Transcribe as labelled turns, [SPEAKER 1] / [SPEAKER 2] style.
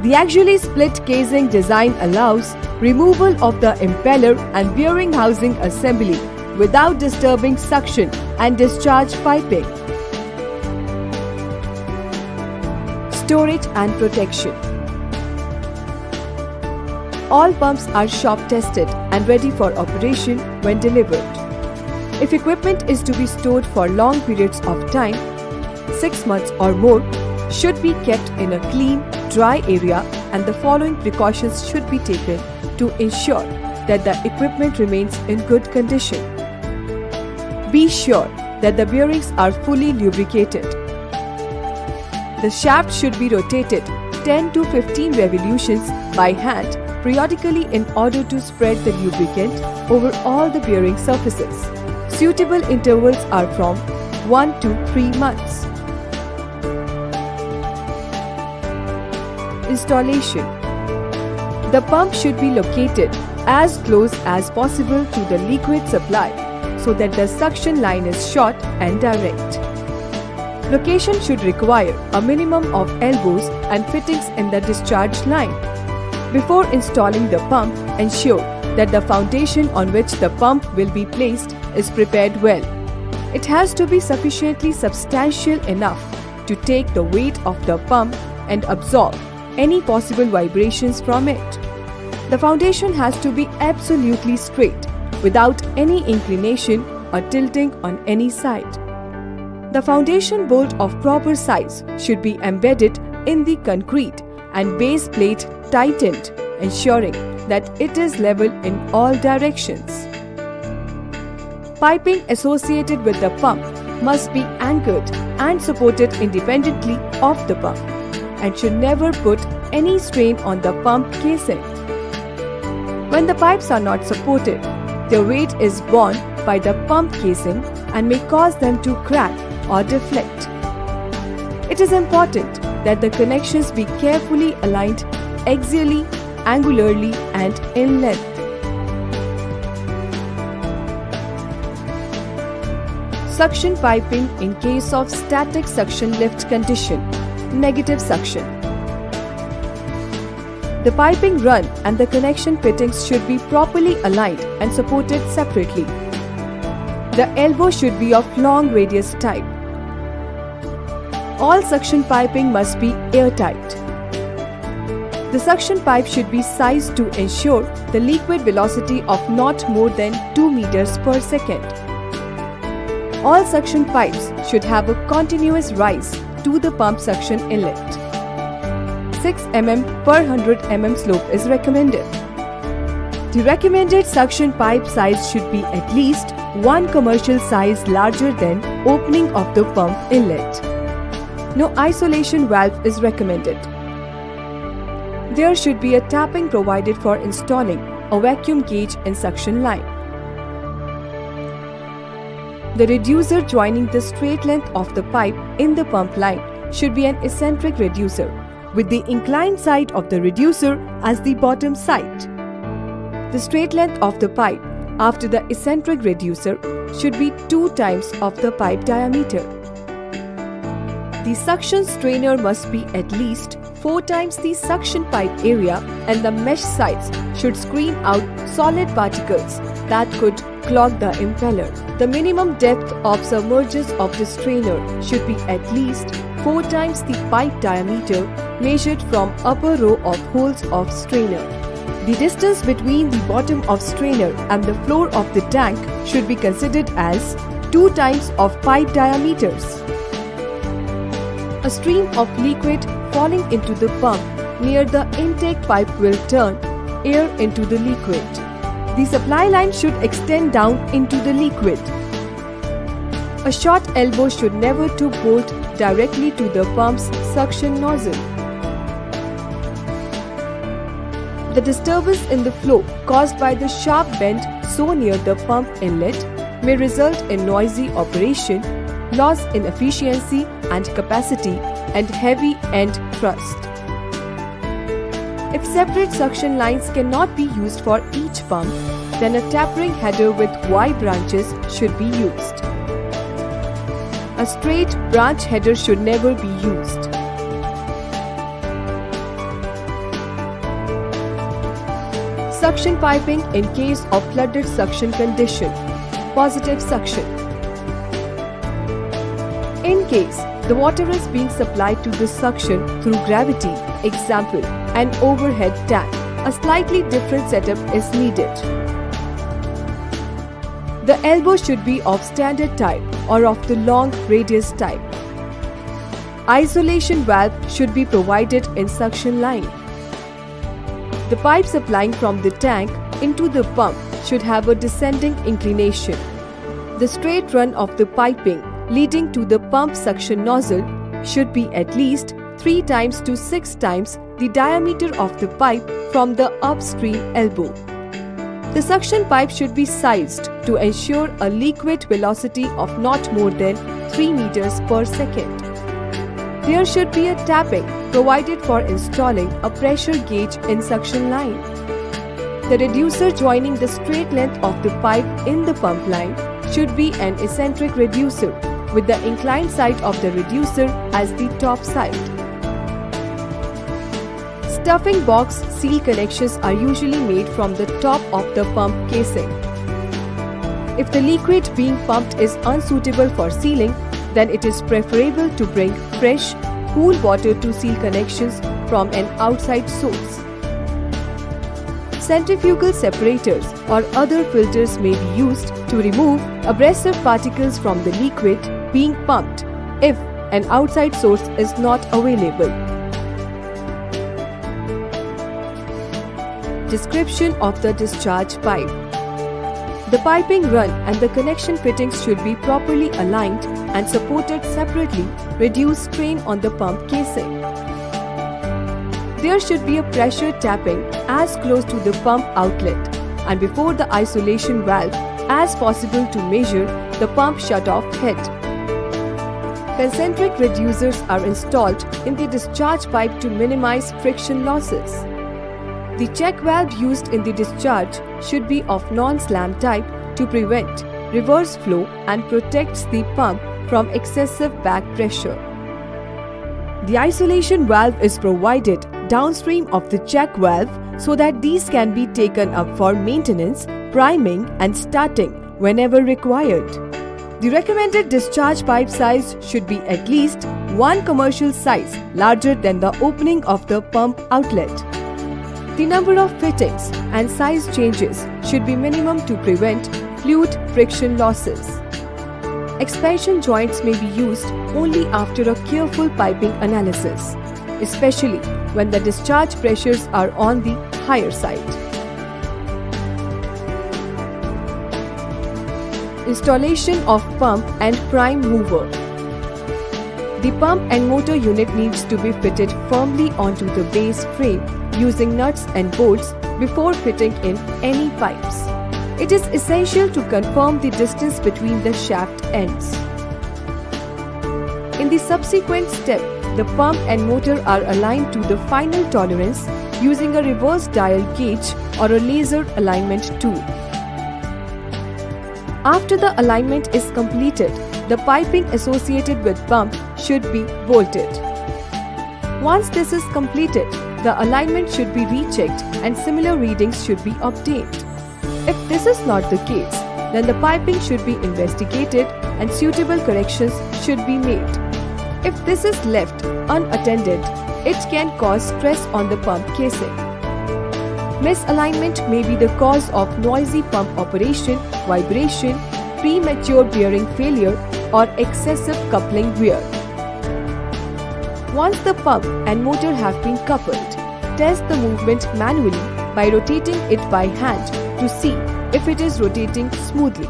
[SPEAKER 1] The axially split casing design allows removal of the impeller and bearing housing assembly without disturbing suction and discharge piping. Storage and protection. All pumps are shop tested and ready for operation when delivered. If equipment is to be stored for long periods of time, 6 months or more, should be kept in a clean, dry area, and the following precautions should be taken to ensure that the equipment remains in good condition. Be sure that the bearings are fully lubricated. The shaft should be rotated 10 to 15 revolutions by hand periodically in order to spread the lubricant over all the bearing surfaces. Suitable intervals are from 1 to 3 months. Installation. The pump should be located as close as possible to the liquid supply so that the suction line is short and direct. Location should require a minimum of elbows and fittings in the discharge line. Before installing the pump, ensure that the foundation on which the pump will be placed is prepared well. It has to be sufficiently substantial enough to take the weight of the pump and absorb any possible vibrations from it. The foundation has to be absolutely straight, without any inclination or tilting on any side. The foundation bolt of proper size should be embedded in the concrete and base plate tightened, ensuring that it is level in all directions. Piping associated with the pump must be anchored and supported independently of the pump and should never put any strain on the pump casing. When the pipes are not supported, their weight is borne by the pump casing and may cause them to crack or deflect. It is important that the connections be carefully aligned axially, angularly, and in length. Suction piping in case of static suction lift condition, negative suction. The piping run and the connection fittings should be properly aligned and supported separately. The elbow should be of long radius type. All suction piping must be airtight. The suction pipe should be sized to ensure the liquid velocity of not more than 2 meters per second. All suction pipes should have a continuous rise to the pump suction inlet. 6 mm per 100 mm slope is recommended. The recommended suction pipe size should be at least 1 commercial size larger than opening of the pump inlet. No isolation valve is recommended. There should be a tapping provided for installing a vacuum gauge in suction line. The reducer joining the straight length of the pipe in the pump line should be an eccentric reducer, with the inclined side of the reducer as the bottom side. The straight length of the pipe after the eccentric reducer should be 2 times of the pipe diameter. The suction strainer must be at least 4 times the suction pipe area, and the mesh sides should screen out solid particles that could clog the impeller. The minimum depth of submergence of the strainer should be at least 4 times the pipe diameter measured from upper row of holes of strainer. The distance between the bottom of strainer and the floor of the tank should be considered as 2 times of pipe diameters. A stream of liquid falling into the pump near the intake pipe will turn air into the liquid. The supply line should extend down into the liquid. A short elbow should never to bolt directly to the pump's suction nozzle. The disturbance in the flow caused by the sharp bend so near the pump inlet may result in noisy operation, loss in efficiency and capacity, and heavy end thrust. If separate suction lines cannot be used for each pump, then a tapering header with Y branches should be used. A straight branch header should never be used. Suction piping in case of flooded suction condition. Positive suction. In case the water is being supplied to the suction through gravity, example, an overhead tank, a slightly different setup is needed. The elbow should be of standard type or of the long radius type. Isolation valve should be provided in suction line. The pipe supplying from the tank into the pump should have a descending inclination. The straight run of the piping leading to the pump suction nozzle should be at least 3 times to 6 times the diameter of the pipe from the upstream elbow. The suction pipe should be sized to ensure a liquid velocity of not more than 3 meters per second. There should be a tapping provided for installing a pressure gauge in suction line. The reducer joining the straight length of the pipe in the pump line should be an eccentric reducer with the inclined side of the reducer as the top side. Stuffing box seal connections are usually made from the top of the pump casing. If the liquid being pumped is unsuitable for sealing, then it is preferable to bring fresh, cool water to seal connections from an outside source. Centrifugal separators or other filters may be used to remove abrasive particles from the liquid being pumped if an outside source is not available. Description of the discharge pipe. The piping run and the connection fittings should be properly aligned and supported separately, reduce strain on the pump casing. There should be a pressure tapping as close to the pump outlet and before the isolation valve as possible to measure the pump shutoff head. Concentric reducers are installed in the discharge pipe to minimize friction losses. The check valve used in the discharge should be of non-slam type to prevent reverse flow and protects the pump from excessive back pressure. The isolation valve is provided downstream of the check valve so that these can be taken up for maintenance, priming and starting whenever required. The recommended discharge pipe size should be at least one commercial size larger than the opening of the pump outlet. The number of fittings and size changes should be minimum to prevent fluid friction losses. Expansion joints may be used only after a careful piping analysis, especially when the discharge pressures are on the higher side. Installation of pump and prime mover. The pump and motor unit needs to be fitted firmly onto the base frame using nuts and bolts before fitting in any pipes. It is essential to confirm the distance between the shaft ends. In the subsequent step, the pump and motor are aligned to the final tolerance using a reverse dial gauge or a laser alignment tool. After the alignment is completed, the piping associated with pump should be bolted. Once this is completed, the alignment should be rechecked and similar readings should be obtained. If this is not the case, then the piping should be investigated and suitable corrections should be made. If this is left unattended, it can cause stress on the pump casing. Misalignment may be the cause of noisy pump operation, vibration, premature bearing failure, or excessive coupling wear. Once the pump and motor have been coupled, test the movement manually by rotating it by hand to see if it is rotating smoothly.